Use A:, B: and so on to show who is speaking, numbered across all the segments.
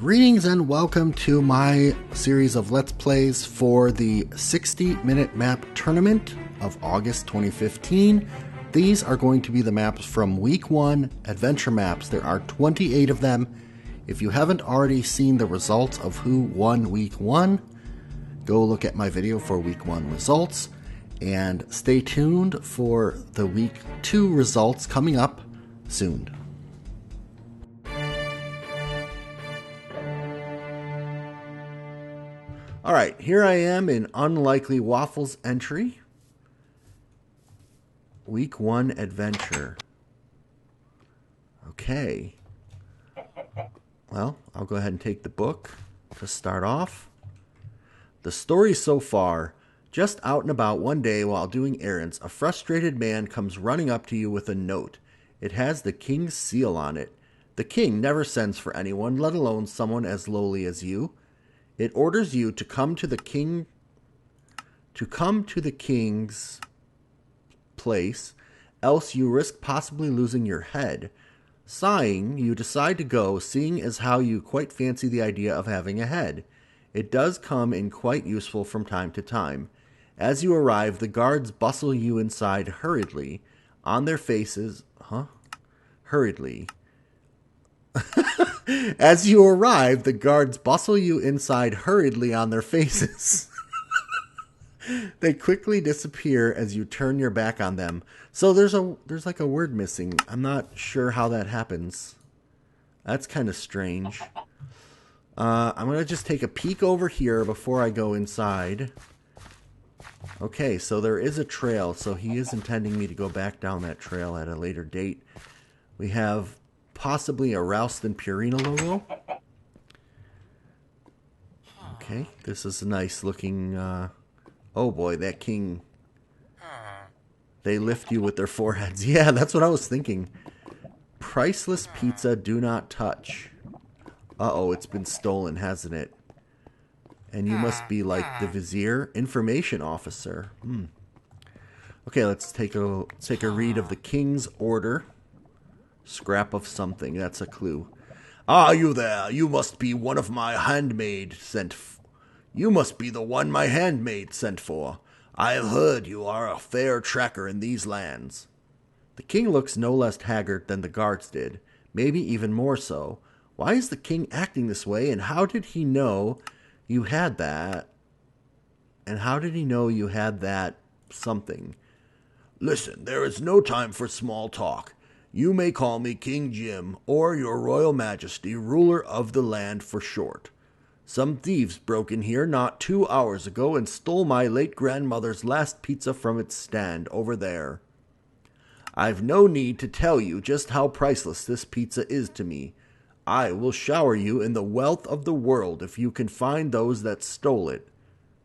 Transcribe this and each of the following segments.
A: Greetings and welcome to my series of Let's Plays for the 60-minute map tournament of August 2015. These are going to be the maps from Week 1 adventure maps. There are 28 of them. If you haven't already seen the results of who won Week 1, go look at my video for Week 1 results. And stay tuned for the Week 2 results coming up soon. Alright, here I am in UnlikelyWaffle's entry. Week 1 adventure. Okay. Well, I'll go ahead and take the book to start off. The story so far. Just out and about one day while doing errands, a frustrated man comes running up to you with a note. It has the king's seal on it. The king never sends for anyone, let alone someone as lowly as you. It orders you to come to the king's place, else you risk possibly losing your head. Sighing, you decide to go, seeing as how you quite fancy the idea of having a head. It does come in quite useful from time to time. As you arrive, the guards bustle you inside hurriedly. On their faces... Hurriedly. As you arrive, the guards bustle you inside hurriedly on their faces. They quickly disappear as you turn your back on them. So there's like a word missing. I'm not sure how that happens. That's kind of strange. I'm going to just take a peek over here before I go inside. Okay, so there is a trail, so he is intending me to go back down that trail at a later date. We have possibly a Ralston Purina logo. Okay, this is a nice looking, oh boy, that king. They lift you with their foreheads. Yeah, that's what I was thinking. Priceless pizza, do not touch. Uh-oh, it's been stolen, hasn't it? And you must be like the vizier, information officer. Okay, let's take a read of the king's order. Scrap of something, that's a clue. Ah, you there, you must be one of my handmaid sent You must be the one my handmaid sent for. I have heard you are a fair tracker in these lands. The king looks no less haggard than the guards did, maybe even more so. Why is the king acting this way, and how did he know you had that? And how did he know you had that something? Listen, there is no time for small talk. You may call me King Jim, or your royal majesty, ruler of the land for short. Some thieves broke in here not 2 hours ago and stole my late grandmother's last pizza from its stand over there. I've no need to tell you just how priceless this pizza is to me. I will shower you in the wealth of the world if you can find those that stole it.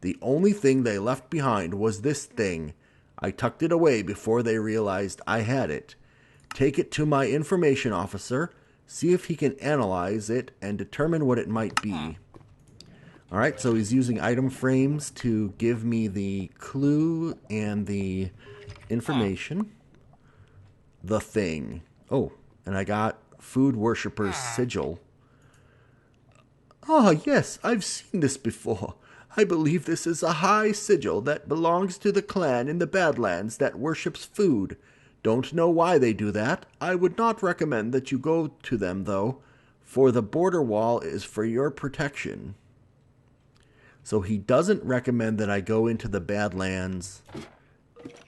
A: The only thing they left behind was this thing. I tucked it away before they realized I had it. Take it to my information officer, see if he can analyze it, and determine what it might be. Alright, so he's using item frames to give me the clue and the information. The thing. Oh, and I got Food Worshipper's Sigil. Ah, yes, I've seen this before. I believe this is a high sigil that belongs to the clan in the Badlands that worships food. Don't know why they do that. I would not recommend that you go to them, though, for the border wall is for your protection. So he doesn't recommend that I go into the Badlands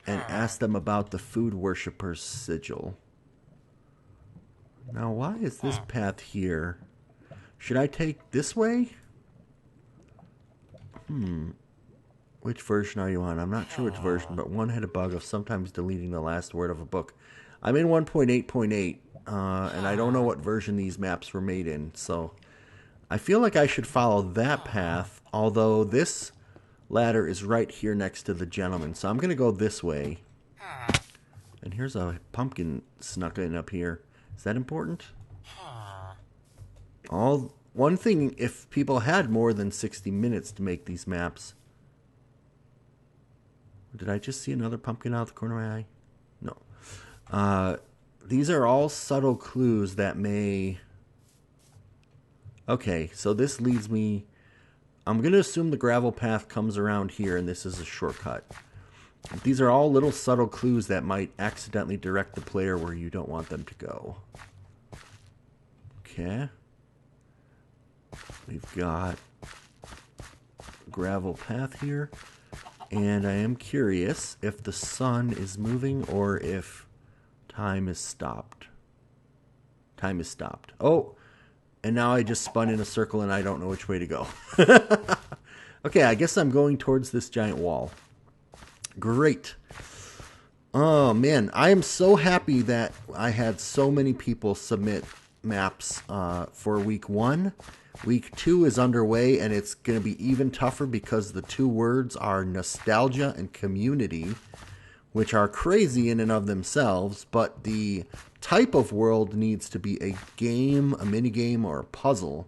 A: and ask them about the Food Worshipper's Sigil. Now, why is this path here? Should I take this way? Which version are you on? I'm not sure which version, but one had a bug of sometimes deleting the last word of a book. I'm in 1.8.8, and I don't know what version these maps were made in, so I feel like I should follow that path, although this ladder is right here next to the gentleman, so I'm going to go this way. And here's a pumpkin snuck in up here. Is that important? One thing, if people had more than 60 minutes to make these maps... Did I just see another pumpkin out of the corner of my eye? No. These are all subtle clues that may Okay, so this leads me... I'm going to assume the gravel path comes around here, and this is a shortcut. These are all little subtle clues that might accidentally direct the player where you don't want them to go. Okay. We've got gravel path here. And I am curious if the sun is moving or if time is stopped. Time is stopped. Oh! And now I just spun in a circle and I don't know which way to go. Okay, I guess I'm going towards this giant wall. Great. Oh, man. I am so happy that I had so many people submit maps for week 1. Week 2 is underway, and it's going to be even tougher because the 2 words are nostalgia and community, which are crazy in and of themselves, but the type of world needs to be a game, a minigame, or a puzzle.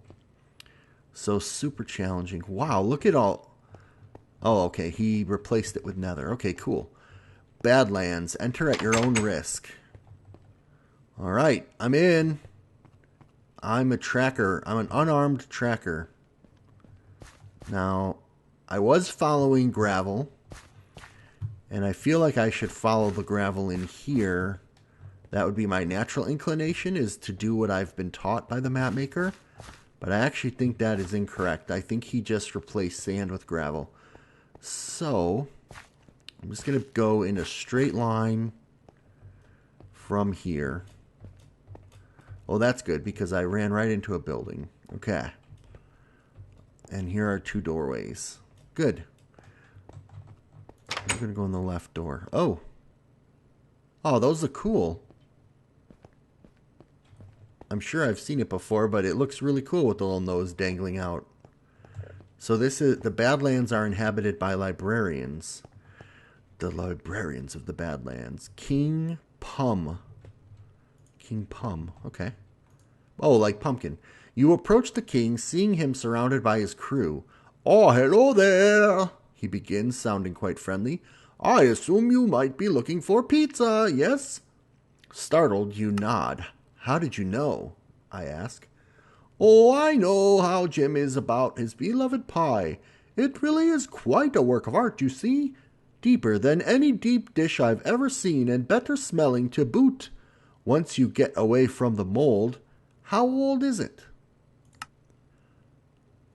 A: So super challenging. Wow, look at all... Oh, okay, he replaced it with nether. Okay, cool. Badlands, enter at your own risk. All right, I'm in. I'm a tracker. I'm an unarmed tracker. Now, I was following gravel, and I feel like I should follow the gravel in here. That would be my natural inclination, is to do what I've been taught by the map maker. But I actually think that is incorrect. I think he just replaced sand with gravel. So, I'm just going to go in a straight line from here. Oh, that's good, because I ran right into a building. Okay. And here are 2 doorways. Good. I'm going to go in the left door. Oh. Oh, those are cool. I'm sure I've seen it before, but it looks really cool with the little nose dangling out. So this is... The Badlands are inhabited by librarians. The librarians of the Badlands. King Pum. King Pum. Okay. Oh, like pumpkin. You approach the king, seeing him surrounded by his crew. Oh, hello there, he begins, sounding quite friendly. I assume you might be looking for pizza, yes? Startled, you nod. How did you know? I ask. Oh, I know how Jim is about his beloved pie. It really is quite a work of art, you see. Deeper than any deep dish I've ever seen, and better smelling to boot. Once you get away from the mold, how old is it?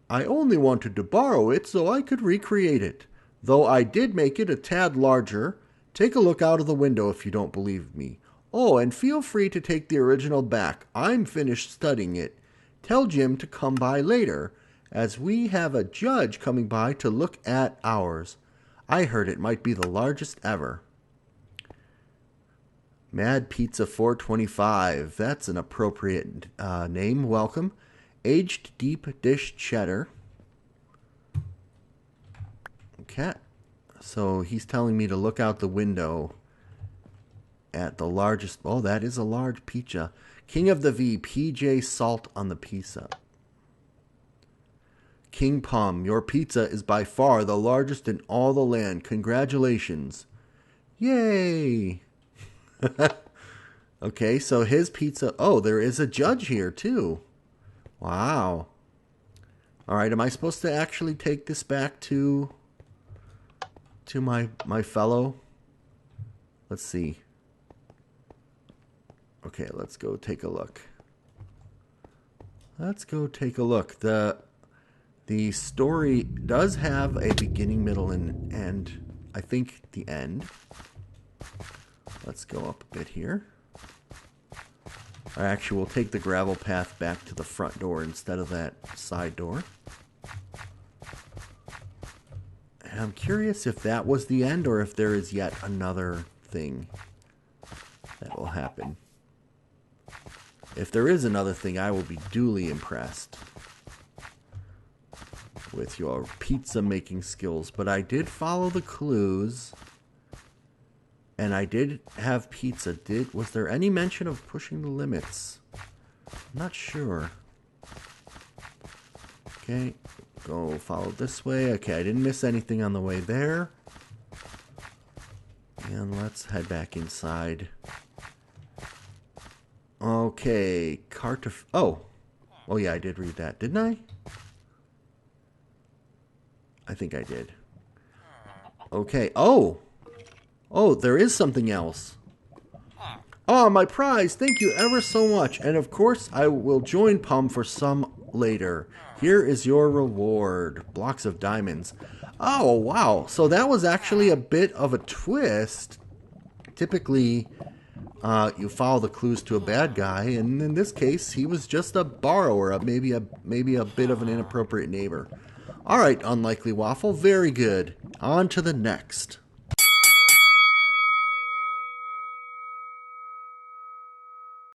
A: I only wanted to borrow it so I could recreate it, though I did make it a tad larger. Take a look out of the window if you don't believe me. Oh, and feel free to take the original back. I'm finished studying it. Tell Jim to come by later, as we have a judge coming by to look at ours. I heard it might be the largest ever. Mad Pizza 425. That's an appropriate name. Welcome. Aged deep dish cheddar. Okay. So he's telling me to look out the window at the largest... Oh, that is a large pizza. King of the V, PJ Salt on the pizza. King Pum, your pizza is by far the largest in all the land. Congratulations. Yay! Okay, so his pizza... Oh, there is a judge here, too. Wow. All right, am I supposed to actually take this back to my fellow? Let's see. Okay, let's go take a look. Let's go take a look. The story does have a beginning, middle, and end. I think the end. Let's go up a bit here. Actually, we'll take the gravel path back to the front door instead of that side door. And I'm curious if that was the end or if there is yet another thing that will happen. If there is another thing, I will be duly impressed with your pizza making skills. But I did follow the clues. And I did have pizza. Was there any mention of pushing the limits? I'm not sure. Okay, go follow this way. Okay, I didn't miss anything on the way there. And let's head back inside. Okay, oh. Oh yeah, I did read that. Didn't I? I think I did. Okay. Oh! Oh, there is something else. Oh, my prize! Thank you ever so much. And of course, I will join Pum for some later. Here is your reward. Blocks of diamonds. Oh, wow. So that was actually a bit of a twist. Typically, you follow the clues to a bad guy, and in this case, he was just a borrower, maybe a bit of an inappropriate neighbor. All right, Unlikely Waffle, very good. On to the next.